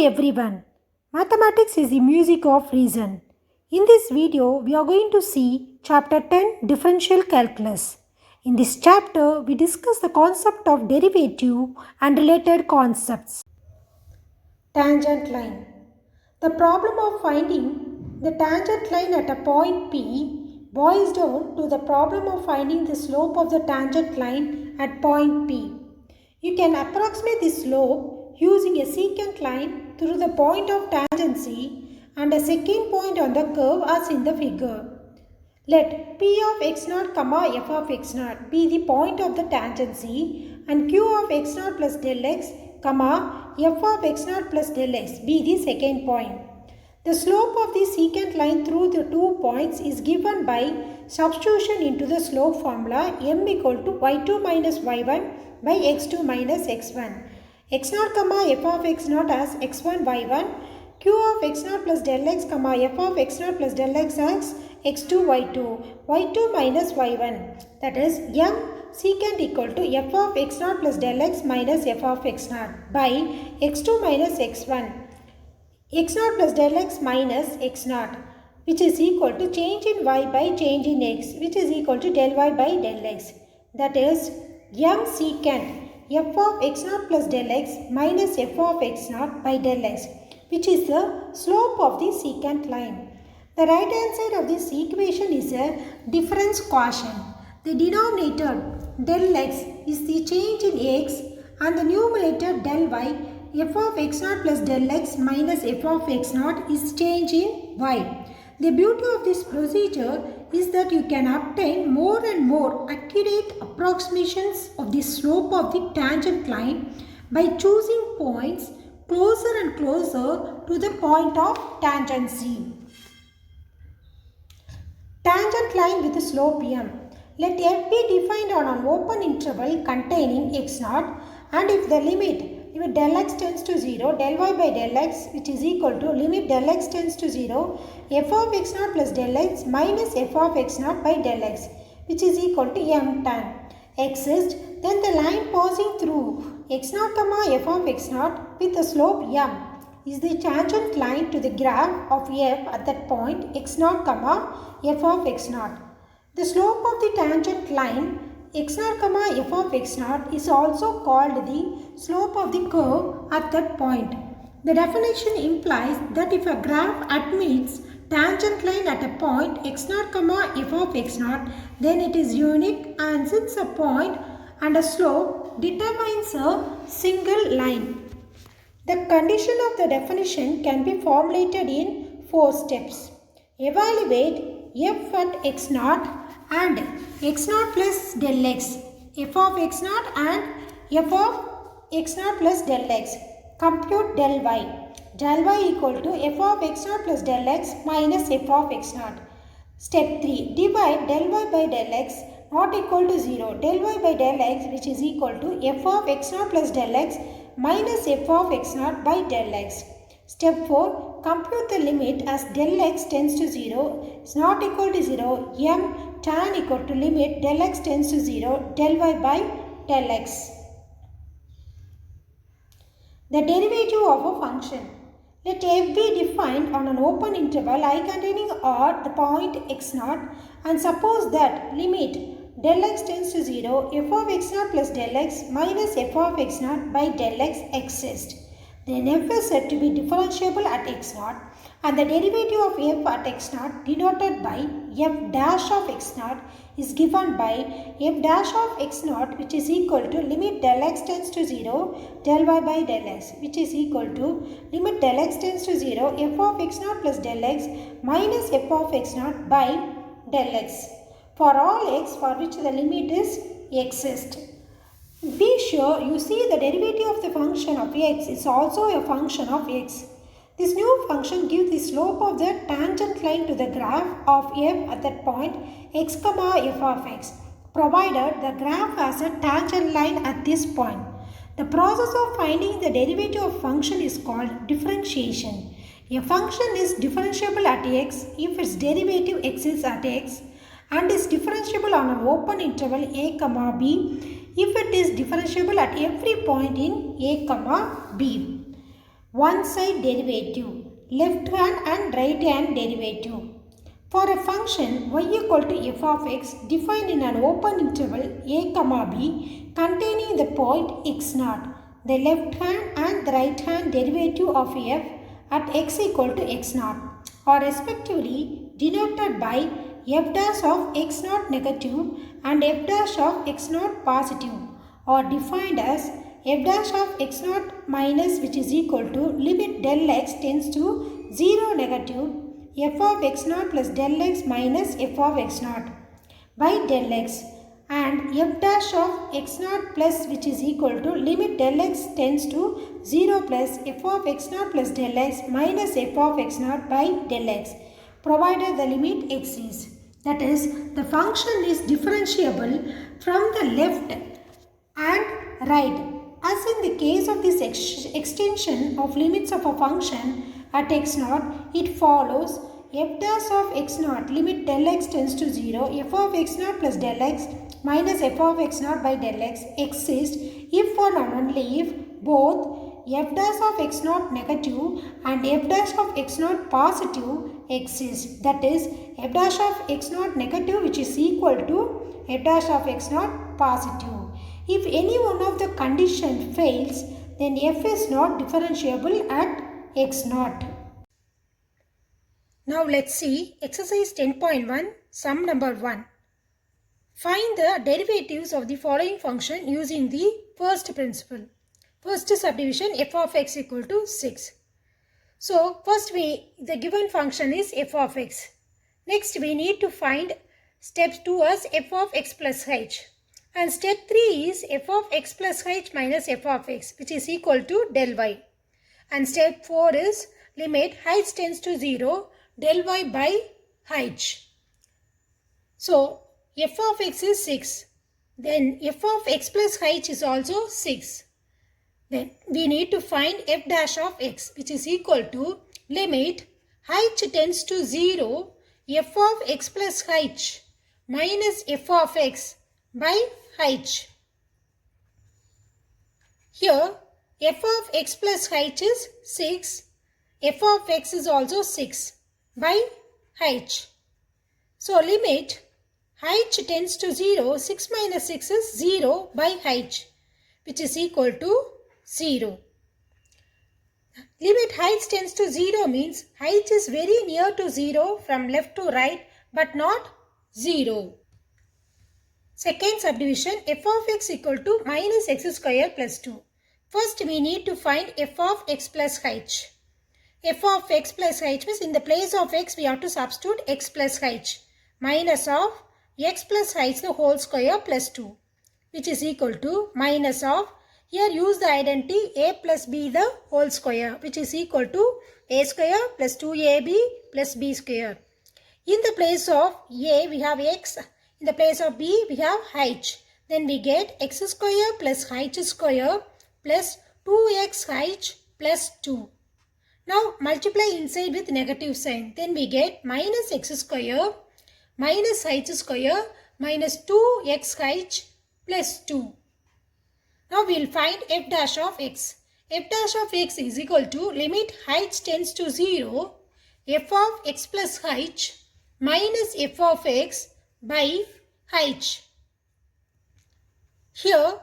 everyone. Mathematics is the music of reason. In this video, we are going to see chapter 10 Differential Calculus. In this chapter, we discuss the concept of derivative and related concepts. Tangent line. The problem of finding the tangent line at a point P boils down to the problem of finding the slope of the tangent line at point P. You can approximate the slope using a secant line through the point of tangency and a second point on the curve as in the figure. Let P of x0, f of x0 be the point of the tangency and Q of x0 plus del x, f of x0 plus del x be the second point. The slope of the secant line through the 2 points is given by substitution into the slope formula m equal to y2 minus y1 by x2 minus x1. x0, f of x0 as x1 y1, q of x0 plus del x, f of x0 plus del x as x2 y2, y2 minus y1. That is m secant equal to f of x0 plus del x minus f of x0 by x2 minus x1. x0 plus del x minus x0, which is equal to change in y by change in x, which is equal to del y by del x. That is m secant f of x0 plus del x minus f of x0 by del x, which is the slope of the secant line. The right hand side of this equation is a difference quotient. The denominator del x is the change in x and the numerator del y, f of x0 plus del x minus f of x0 is change in y. The beauty of this procedure is that you can obtain more and more accurate approximations of the slope of the tangent line by choosing points closer and closer to the point of tangency. Tangent line with slope m. Let f be defined on an open interval containing x0 and if the limit del x tends to 0, del y by del x which is equal to limit del x tends to 0, f of x0 plus del x minus f of x0 by del x which is equal to m tan exists, then the line passing through x0, f of x0 with the slope m is the tangent line to the graph of f at that point x0, f of x0. The slope of the tangent line x0, f of x0 is also called the slope of the curve at that point. The definition implies that if a graph admits tangent line at a point x0, f of x0, then it is unique, and since a point and a slope determines a single line. The condition of the definition can be formulated in 4 steps. Evaluate f at x0 and x0 plus del x, f of x0 and f of x0 plus del x. Compute del y. Del y equal to f of x0 plus del x minus f of x0. Step 3. Divide del y by del x not equal to 0. Del y by del x which is equal to f of x0 plus del x minus f of x0 by del x. Step 4. Compute the limit as del x tends to 0 is not equal to 0, m tan equal to limit del x tends to 0, del y by del x. The derivative of a function. Let f be defined on an open interval I containing R the point x0 and suppose that limit del x tends to 0, f of x0 plus del x minus f of x0 by del x exists. Then f is said to be differentiable at x0 and the derivative of f at x0 denoted by f dash of x0 is given by f dash of x0 which is equal to limit del x tends to 0 del y by del x which is equal to limit del x tends to 0 f of x0 plus del x minus f of x0 by del x for all x for which the limit is exists. Be sure you see the derivative of the function of x is also a function of x. This new function gives the slope of the tangent line to the graph of f at that point x, f of x, provided the graph has a tangent line at this point. The process of finding the derivative of function is called differentiation. A function is differentiable at x if its derivative exists at x and is differentiable on an open interval a, b if it is differentiable at every point in a, b. one side derivative, left hand and right hand derivative. For a function y equal to f of x defined in an open interval a comma b containing the point x0, the left hand and the right hand derivative of f at x equal to x0 are respectively denoted by f dash of x0 negative and f dash of x0 positive, are defined as f dash of x0 minus, which is equal to limit del x tends to 0 negative f of x0 plus del x minus f of x0 by del x, and f dash of x0 plus, which is equal to limit del x tends to 0 plus f of x0 plus del x minus f of x0 by del x, provided the limit exists. That is, the function is differentiable from the left and right. As in the case of this extension of limits of a function at x0, it follows f dash of x0 limit del x tends to 0, f of x0 plus del x minus f of x0 by del x exists if and only if both f dash of x0 negative and f dash of x0 positive exist. That is, f dash of x0 negative, which is equal to f dash of x0 positive. If any one of the condition fails, then f is not differentiable at x0. Now let's see exercise 10.1, sum number 1. Find the derivatives of the following function using the first principle. First subdivision, f of x equal to 6. So first the given function is f of x. Next we need to find step 2 as f of x plus h. And step 3 is f of x plus h minus f of x, which is equal to del y. And step 4 is limit h tends to 0 del y by h. So f of x is 6. Then f of x plus h is also 6. Then we need to find f dash of x, which is equal to limit h tends to 0 f of x plus h minus f of x by h. Here f of x plus h is 6, f of x is also 6 by h. So limit h tends to 0, 6 minus 6 is 0 by h, which is equal to 0. Limit h tends to 0 means h is very near to 0 from left to right but not 0. Second subdivision, f of x equal to minus x square plus 2. First we need to find f of x plus h. F of x plus h means in the place of x we have to substitute x plus h minus of x plus h the whole square plus 2, which is equal to minus of, here use the identity a plus b the whole square, which is equal to a square plus 2ab plus b square. In the place of a we have x, in the place of b we have h. Then we get x square plus h square plus 2xh plus 2. Now multiply inside with negative sign. Then we get minus x square minus h square minus 2xh plus 2. Now we will find f dash of x. F dash of x is equal to limit h tends to 0 f of x plus h minus f of x by h. Here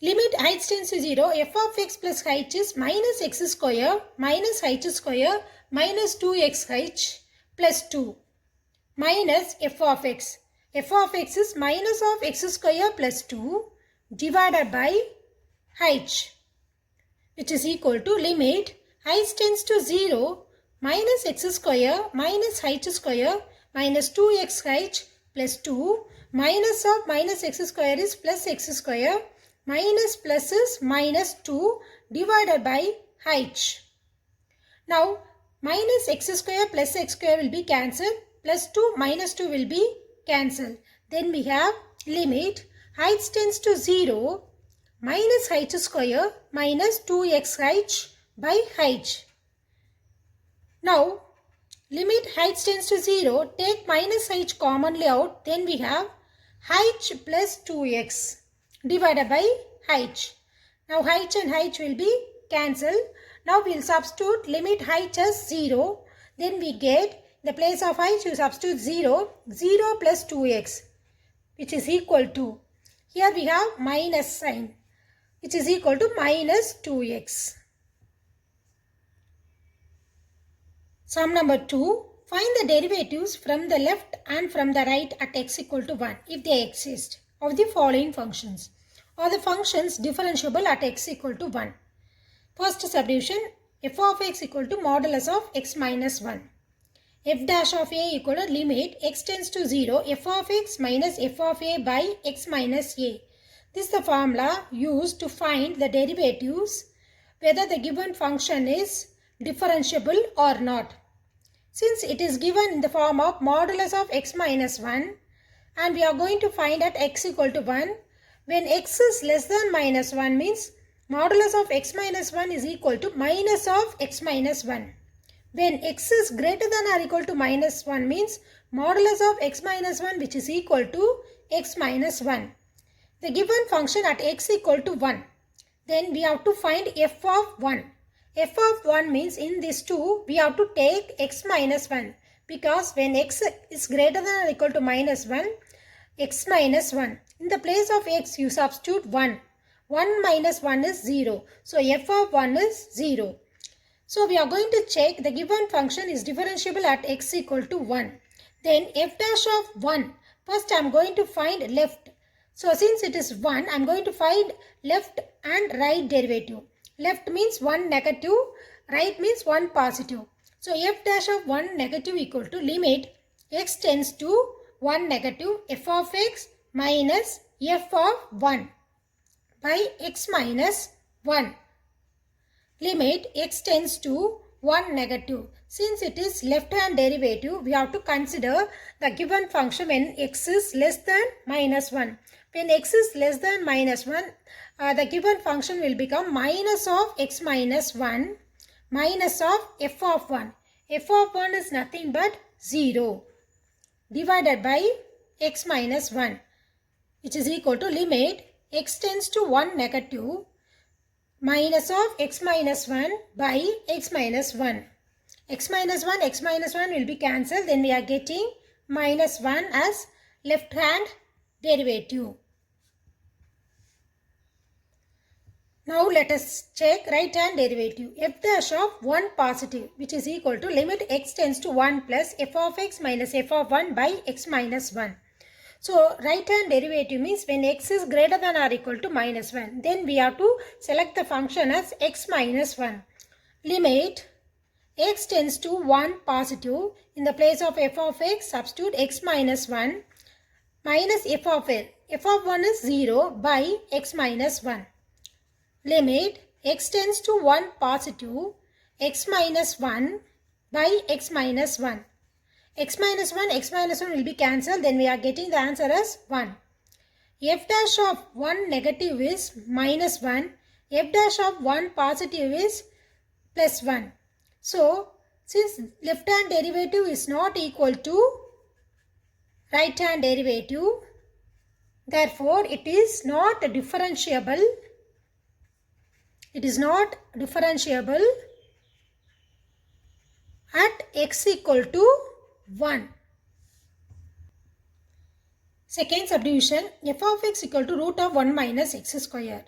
limit h tends to 0, f of x plus h is minus x square minus h square minus 2xh plus 2 minus f of x. F of x is minus of x square plus 2 divided by h, which is equal to limit h tends to 0 minus x square minus h square minus 2xh plus 2 minus of minus x square is plus x square minus plus is minus 2 divided by h. Now minus x square plus x square will be cancelled, plus 2 minus 2 will be cancelled. Then we have limit h tends to 0 minus h square minus 2xh by h. Now limit h tends to 0, take minus h commonly out, then we have h plus 2x divided by h. Now h and h will be cancel. Now we will substitute limit h as 0. Then we get, in the place of h you substitute 0. 0 plus 2x, which is equal to, here we have minus sign, which is equal to minus 2x. Sum number 2. Find the derivatives from the left and from the right at x equal to 1 if they exist of the following functions. Are the functions differentiable at x equal to 1? First subdivision, f of x equal to modulus of x minus 1. F dash of a equal to limit x tends to 0 f of x minus f of a by x minus a. This is the formula used to find the derivatives whether the given function is differentiable or not. Since it is given in the form of modulus of x minus 1 and we are going to find at x equal to 1, when x is less than minus 1 means modulus of x minus 1 is equal to minus of x minus 1. When x is greater than or equal to minus 1 means modulus of x minus 1 which is equal to x minus 1. The given function at x equal to 1. Then we have to find f of 1. F of 1 means in this 2 we have to take x minus 1 because when x is greater than or equal to minus 1, x minus 1. In the place of x you substitute 1. 1 minus 1 is 0. So f of 1 is 0. So we are going to check the given function is differentiable at x equal to 1. Then f dash of 1. First I am going to find left. So since it is 1, I am going to find left and right derivative. Left means 1 negative, right means 1 positive. So f dash of 1 negative equal to limit x tends to 1 negative f of x minus f of 1 by x minus 1. Limit x tends to 1 negative. Since it is left hand derivative, we have to consider the given function when x is less than minus 1. When x is less than minus 1, the given function will become minus of x minus 1 minus of f of 1. F of 1 is nothing but 0 divided by x minus 1, which is equal to limit x tends to 1 negative minus of x minus 1 by x minus 1. X minus 1 will be cancelled. Then we are getting minus 1 as left hand derivative. Now let us check right hand derivative. F dash of 1 positive which is equal to limit x tends to 1 plus f of x minus f of 1 by x minus 1. So right hand derivative means when x is greater than or equal to minus 1. Then we have to select the function as x minus 1. Limit x tends to 1 positive. In the place of f of x substitute x minus 1 minus f of l. F of 1 is 0 by x minus 1. Limit x tends to 1 positive x minus 1 by x minus 1. X minus 1 will be cancelled. Then we are getting the answer as 1. F dash of 1 negative is minus 1. F dash of 1 positive is plus 1. So since left hand derivative is not equal to right hand derivative, therefore it is not differentiable. It is not differentiable at x equal to 1. Second subdivision, f of x equal to root of 1 minus x square.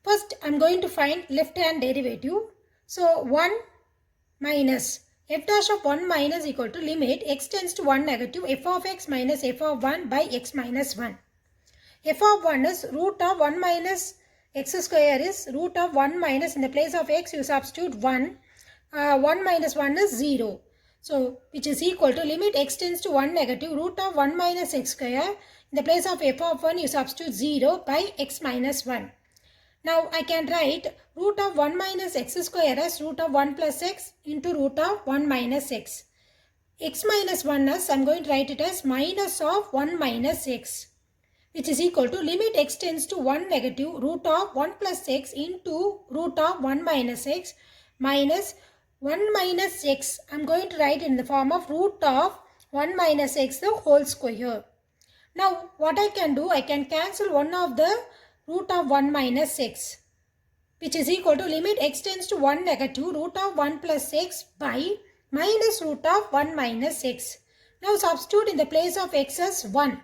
First I am going to find left hand derivative. So 1 minus f dash of 1 minus equal to limit x tends to 1 negative f of x minus f of 1 by x minus 1. F of 1 is root of 1 minus x square is root of 1 minus, in the place of x you substitute 1. 1 minus 1 is 0. So which is equal to limit x tends to 1 negative root of 1 minus x square. In the place of f of 1 you substitute 0 by x minus 1. Now I can write root of 1 minus x square as root of 1 plus x into root of 1 minus x. X minus 1 as I am going to write it as minus of 1 minus x, which is equal to limit x tends to 1 negative root of 1 plus x into root of 1 minus x minus 1 minus x. I am going to write in the form of root of 1 minus x the whole square. Now what I can do, I can cancel one of the root of 1 minus x. which is equal to limit x tends to 1 negative root of 1 plus x by minus root of 1 minus x. Now substitute in the place of x as 1.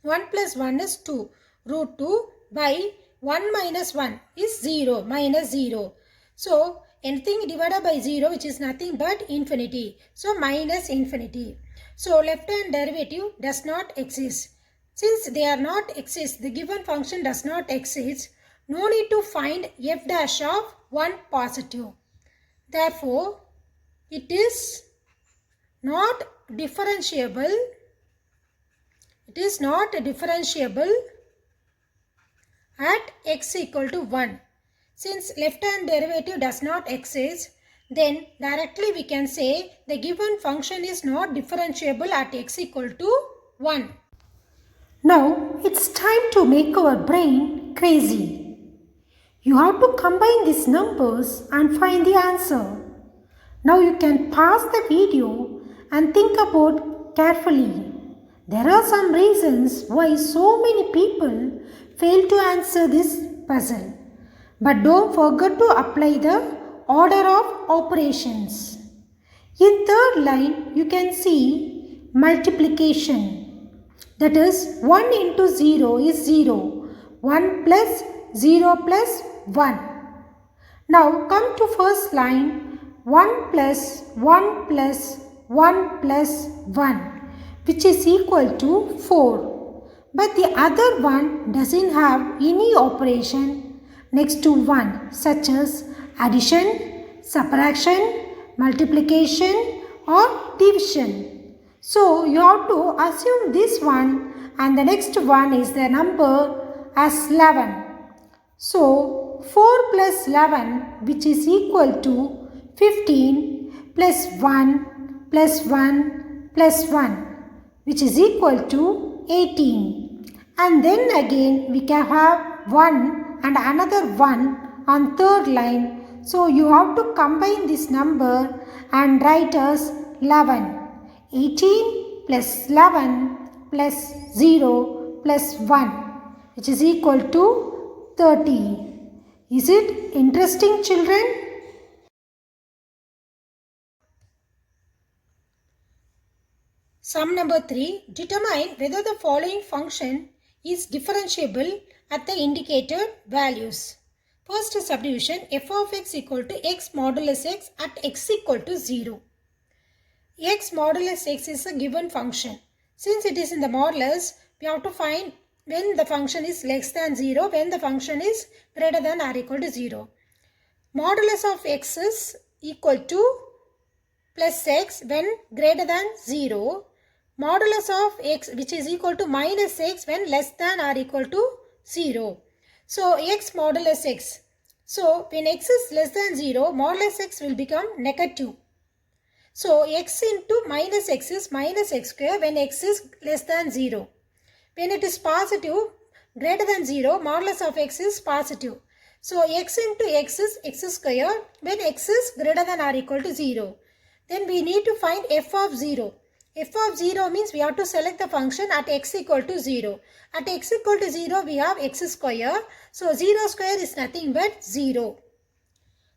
1 plus 1 is 2. Root 2 by 1 minus 1 is 0, minus 0. So anything divided by 0, which is nothing but infinity. So minus infinity. So left hand derivative does not exist. Since they are not exist, the given function does not exist, no need to find f dash of 1 positive. Therefore, it is not differentiable. It is not differentiable at x equal to 1. Since left hand derivative does not exist, then directly we can say the given function is not differentiable at x equal to 1. Now it's time to make our brain crazy. You have to combine these numbers and find the answer. Now you can pause the video and think about carefully. There are some reasons why so many people fail to answer this puzzle. But don't forget to apply the order of operations. In third line, you can see multiplication. That is 1 into 0 is 0. 1 plus 0 plus 1. Now come to first line. 1 plus 1 plus 1 plus 1, which is equal to 4. But the other one doesn't have any operation next to 1, such as addition, subtraction, multiplication or division. So you have to assume this one and the next one is the number as 11. So 4 plus 11, which is equal to 15 plus 1 plus 1 plus 1, which is equal to 18. And then again we can have 1 and another 1 on third line. So you have to combine this number and write as 11. 18 plus 11 plus 0 plus 1, which is equal to 30. Is it interesting, children? Sum number 3. Determine whether the following function is differentiable at the indicated values. First subdivision, f of x equal to x modulus x at x equal to 0. X modulus x is a given function. Since it is in the modulus, we have to find when the function is less than 0, when the function is greater than or equal to 0. Modulus of x is equal to plus x when greater than 0. Modulus of x, which is equal to minus x when less than or equal to 0. So x modulus x. So when x is less than 0, modulus x will become negative. So x into minus x is minus x square when x is less than 0. When it is positive, greater than 0, modulus of x is positive. So x into x is x square when x is greater than or equal to 0. Then we need to find f of 0. F of 0 means we have to select the function at x equal to 0. At x equal to 0, we have x square. So 0 square is nothing but 0.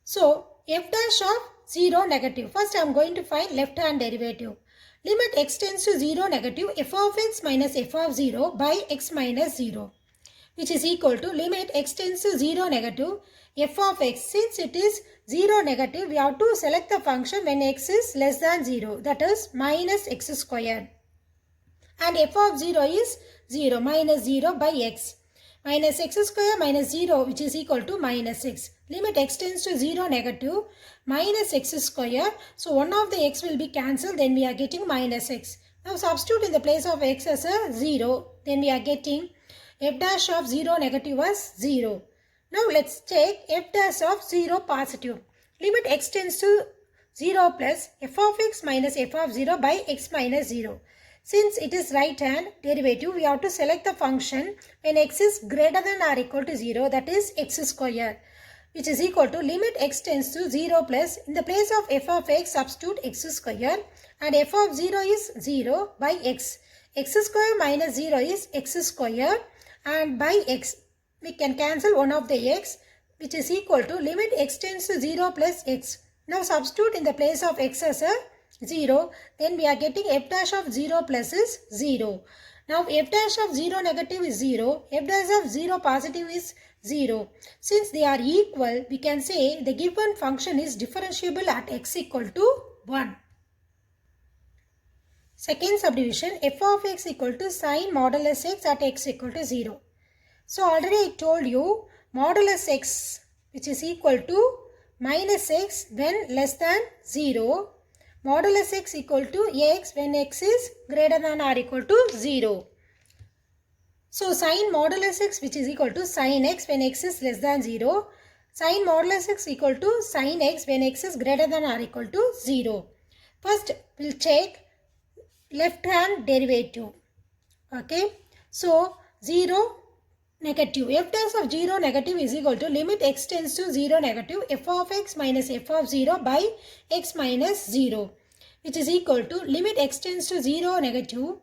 So f dash of 0 negative. First I am going to find left hand derivative. Limit x tends to 0 negative f of x minus f of 0 by x minus 0, which is equal to limit x tends to 0 negative f of x. Since it is 0 negative, we have to select the function when x is less than 0, that is minus x squared. And f of 0 is 0, minus 0 by x. Minus x square minus 0, which is equal to minus x. Limit x tends to 0 negative minus x square. So one of the x will be cancelled, then we are getting minus x. Now substitute in the place of x as a 0, then we are getting f dash of 0 negative as 0. Now let's take f dash of 0 positive. Limit x tends to 0 plus f of x minus f of 0 by x minus 0. Since it is right hand derivative, we have to select the function when x is greater than or equal to 0, that is x square, which is equal to limit x tends to 0 plus, in the place of f of x, substitute x square, and f of 0 is 0 by x. X square minus 0 is x square, and by x, we can cancel one of the x, which is equal to limit x tends to 0 plus x. Now substitute in the place of x as a 0. Then we are getting f dash of 0 plus is 0. Now f dash of 0 negative is 0. F dash of 0 positive is 0. Since they are equal, we can say the given function is differentiable at x equal to 1. Second subdivision, f of x equal to sine modulus x at x equal to 0. So already I told you modulus x which is equal to minus x when less than 0. Modulus x equal to x when x is greater than or equal to 0. So sine modulus x which is equal to sine x when x is less than 0. Sine modulus x equal to sine x when x is greater than or equal to 0. First we'll check left hand derivative. Okay. So 0 negative. F dash of 0 negative is equal to limit x tends to 0 negative f of x minus f of 0 by x minus 0, which is equal to limit x tends to 0 negative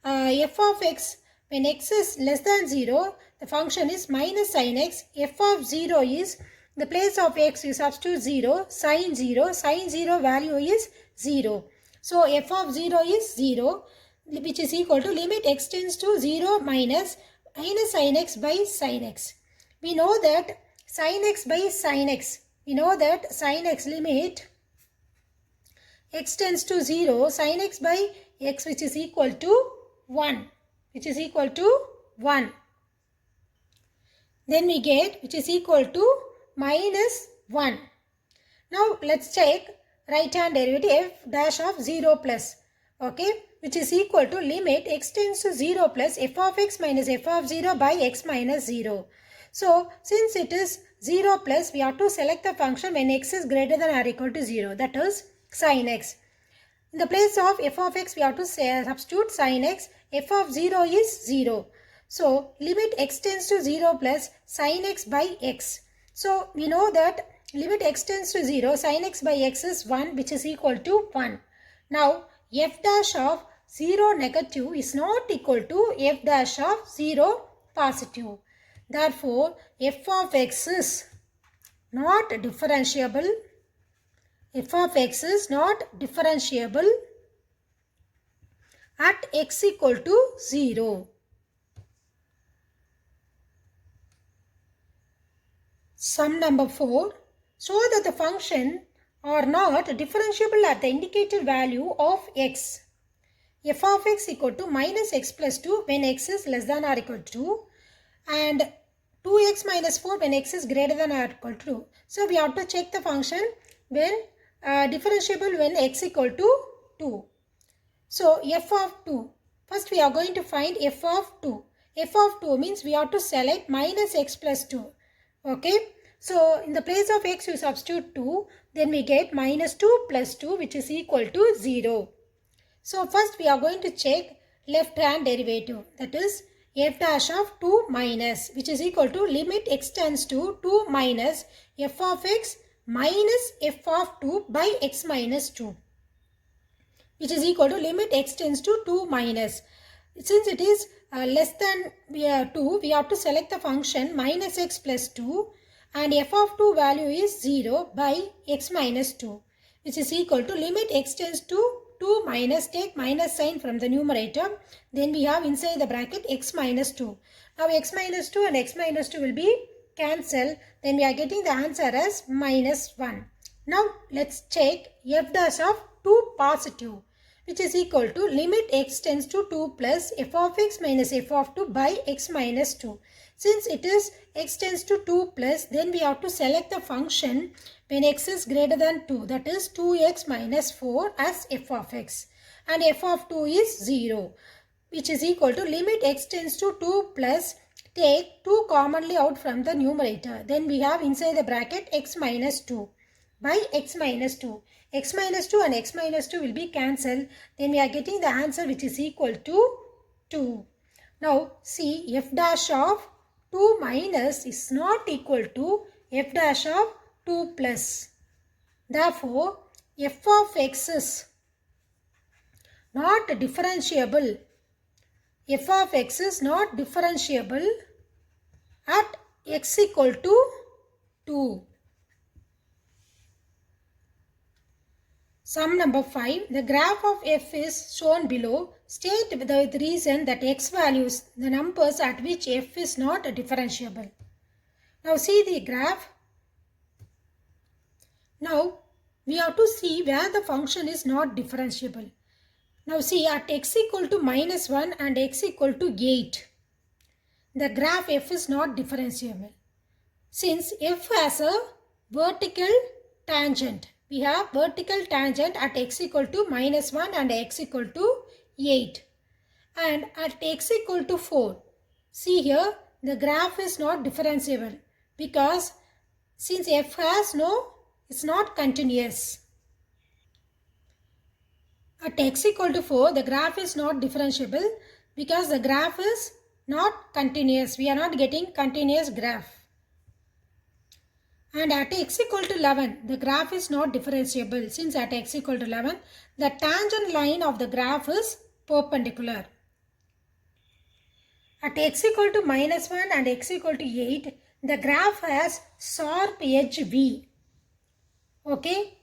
f of x when x is less than 0, the function is minus sin x. F of 0 is, the place of x you substitute 0, sin 0 value is 0. So f of 0 is 0, which is equal to limit x tends to 0 minus sin x by sin x. We know that sin x by sin x. We know that sin x limit x tends to 0, sin x by x which is equal to 1. Which is equal to 1. Then we get which is equal to minus 1. Now let's check right hand derivative f dash of 0 plus. Okay, which is equal to limit x tends to 0 plus f of x minus f of 0 by x minus 0. So since it is 0 plus, we have to select the function when x is greater than or equal to 0, that is sin x. In the place of f of x, we have to substitute sin x. F of 0 is 0. So limit x tends to 0 plus sin x by x. So we know that limit x tends to 0, sin x by x is 1, which is equal to 1. Now f dash of 0 negative is not equal to f dash of 0 positive. Therefore, f of x is not differentiable. F of x is not differentiable at x equal to 0. Sum number 4. Show that the function are not differentiable at the indicated value of x. F of x equal to minus x plus 2 when x is less than or equal to 2 and 2x minus 4 when x is greater than or equal to 2. So we have to check the function when differentiable when x equal to 2. So f of 2. First we are going to find f of 2. F of 2 means we have to select minus x plus 2. Okay. So in the place of x you substitute 2. Then we get minus 2 plus 2 which is equal to 0. So first we are going to check left hand derivative. That is f dash of 2 minus which is equal to limit x tends to 2 minus f of x minus f of 2 by x minus 2. Which is equal to limit x tends to 2 minus. Since it is less than 2, we have to select the function minus x plus 2 and f of 2 value is 0 by x minus 2, which is equal to limit x tends to 2 minus, take minus sign from the numerator. Then we have inside the bracket x minus 2. Now x minus 2 and x minus 2 will be cancelled. Then we are getting the answer as minus 1. Now let's check f dash of 2 positive, which is equal to limit x tends to 2 plus f of x minus f of 2 by x minus 2. Since it is x tends to 2 plus, then we have to select the function when x is greater than 2, that is 2x minus 4 as f of x, and f of 2 is 0, which is equal to limit x tends to 2 plus, take 2 commonly out from the numerator. Then we have inside the bracket x minus 2 by x minus 2. X minus 2 and x minus 2 will be cancelled. Then we are getting the answer which is equal to 2. Now see, f dash of 2 minus is not equal to f dash of 2 plus. Therefore, f of x is not differentiable. F of x is not differentiable at x equal to 2. Sum number 5. The graph of f is shown below. State the reason that x values the numbers at which f is not differentiable. Now see the graph. Now we have to see where the function is not differentiable. Now see, at x equal to minus 1 and x equal to 8, the graph f is not differentiable. Since f has a vertical tangent, we have vertical tangent at x equal to minus 1 and x equal to 8. And at x equal to 4, see here, the graph is not differentiable because since f has it's not continuous. At x equal to 4, the graph is not differentiable because the graph is not continuous. We are not getting continuous graph. And at x equal to 11, the graph is not differentiable since at x equal to 11, the tangent line of the graph is perpendicular. At x equal to minus 1 and x equal to 8, the graph has sharp edge V. Okay,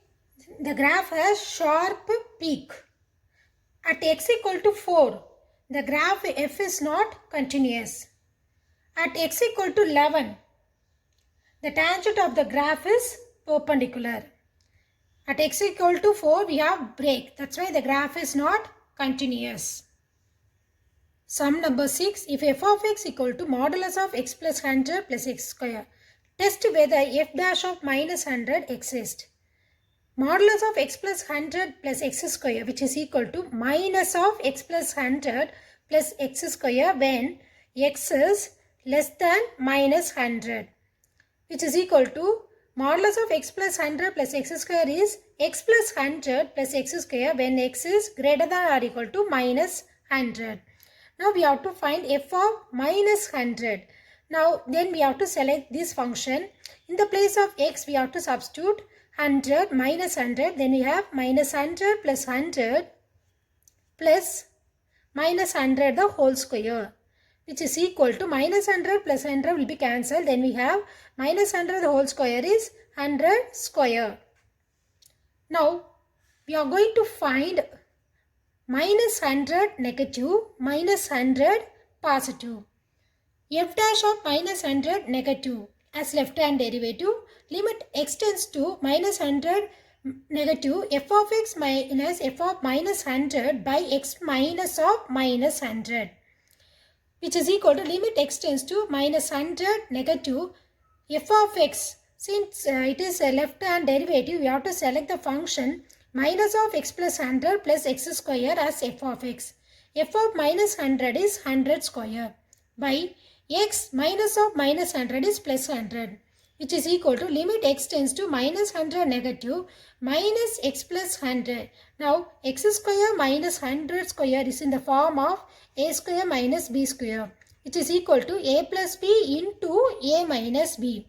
the graph has sharp peak. At x equal to 4, the graph f is not continuous. At x equal to 11, the tangent of the graph is perpendicular. At x equal to 4, we have break. That's why the graph is not continuous. Sum number 6. If f of x equal to modulus of x plus 100 plus x square, test whether f dash of minus 100 exists. Modulus of x plus 100 plus x square, which is equal to minus of x plus 100 plus x square when x is less than minus 100, which is equal to modulus of x plus 100 plus x square is x plus 100 plus x square when x is greater than or equal to minus 100. Now we have to find f of minus 100. Now then we have to select this function. In the place of x we have to substitute 100 minus 100. Then we have minus 100 plus 100 plus minus 100 the whole square, which is equal to minus 100 plus 100 will be cancelled. Then we have minus 100 the whole square is 100 square. Now we are going to find minus 100 negative, minus 100 positive. F dash of minus 100 negative as left hand derivative. Limit x tends to minus 100 negative f of x minus f of minus 100 by x minus of minus 100, which is equal to limit x tends to minus 100 negative f of x. Since it is a left hand derivative, we have to select the function minus of x plus 100 plus x square as f of x. F of minus 100 is 100 square by x minus of minus 100 is plus 100, which is equal to limit x tends to minus 100 negative minus x plus 100. Now x square minus 100 square is in the form of a square minus b square, which is equal to a plus b into a minus b.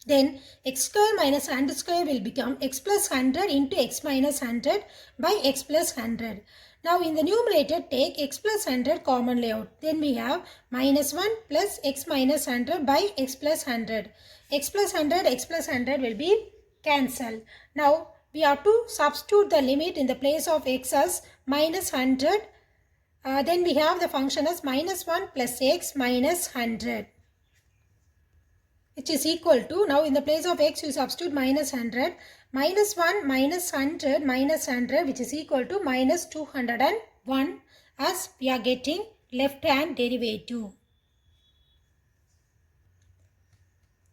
Then x square minus 100 square will become x plus 100 into x minus 100 by x plus 100. Now in the numerator take x plus 100 commonly out. Then we have minus 1 plus x minus 100 by x plus 100. X plus 100, x plus 100 will be cancelled. Now we have to substitute the limit in the place of x as minus 100. Then we have the function as minus 1 plus x minus 100. Which is equal to, now in the place of x you substitute minus 100, minus 1 minus 100 minus 100, which is equal to minus 201, as we are getting left hand derivative.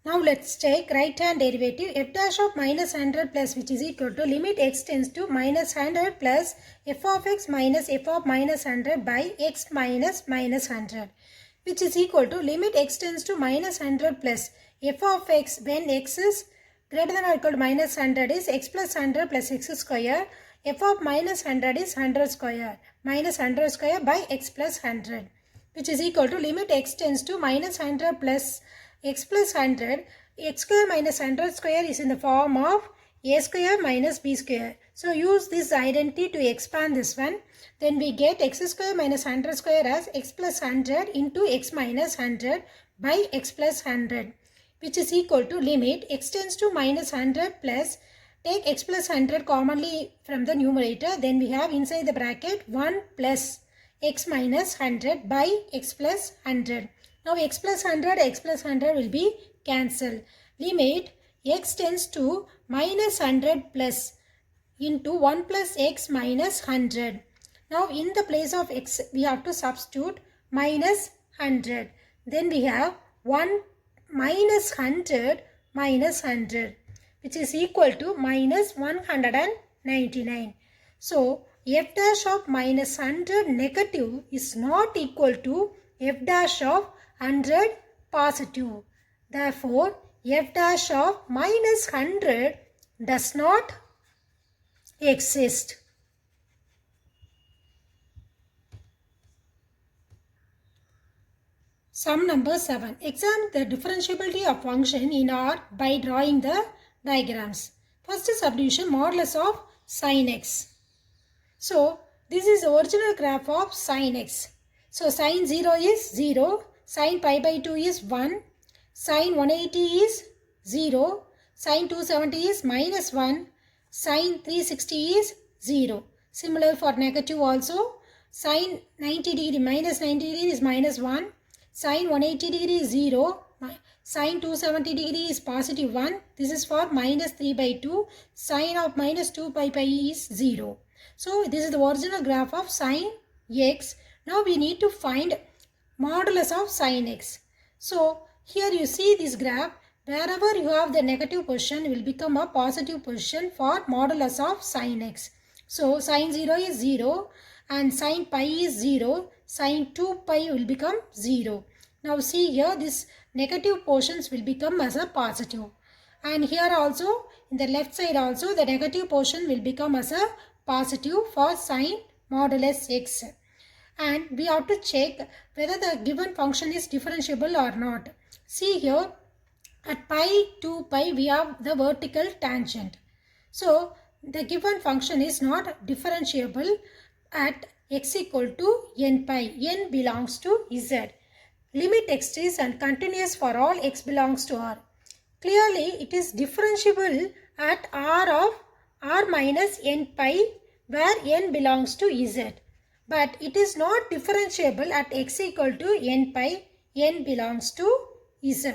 Now let's take right hand derivative. F dash of minus 100 plus, which is equal to limit x tends to minus 100 plus f of x minus f of minus 100 by x minus minus 100, which is equal to limit x tends to minus 100 plus f of x when x is greater than or equal to minus 100 is x plus 100 plus x square. F of minus 100 is 100 square minus 100 square by x plus 100, which is equal to limit x tends to minus 100 plus x plus 100. X square minus 100 square is in the form of a square minus b square. So use this identity to expand this one. Then we get x square minus 100 square as x plus 100 into x minus 100 by x plus 100, which is equal to limit x tends to minus 100 plus, take x plus 100 commonly from the numerator, then we have inside the bracket 1 plus x minus 100 by x plus 100. Now x plus 100 will be cancelled. Limit x tends to minus 100 plus into 1 plus x minus 100. Now in the place of x we have to substitute minus 100. Then we have 1 minus 100 minus 100, which is equal to minus 199. So f dash of minus 100 negative is not equal to f dash of 100 positive. Therefore, f dash of minus 100 does not exist. Sum number 7. Examine the differentiability of function in R by drawing the diagrams. First subdivision, modulus of sin x. So, this is the original graph of sin x. So, sin 0 is 0, sin pi by 2 is 1, sin 180 is 0, sin 270 is minus 1, sin 360 is 0. Similar for negative also, sin 90 degree minus 90 degree is minus 1, sin 180 degree is 0, sin 270 degree is positive 1. This is for minus 3 by 2. Sin of minus 2 pi is 0. So this is the original graph of sin x. Now we need to find modulus of sin x. So here you see this graph. Wherever you have the negative position will become a positive position for modulus of sin x. So sin 0 is 0 and sin pi is 0. Sin 2 pi will become 0. Now see here, this negative portions will become as a positive. And here also, in the left side also, the negative portion will become as a positive for sin modulus x. And we have to check whether the given function is differentiable or not. See here, at pi to pi we have the vertical tangent. So the given function is not differentiable at x equal to n pi. N belongs to z. Limit x is and continuous for all x belongs to R. Clearly it is differentiable at R of R minus n pi where n belongs to z. But it is not differentiable at x equal to n pi, n belongs to z.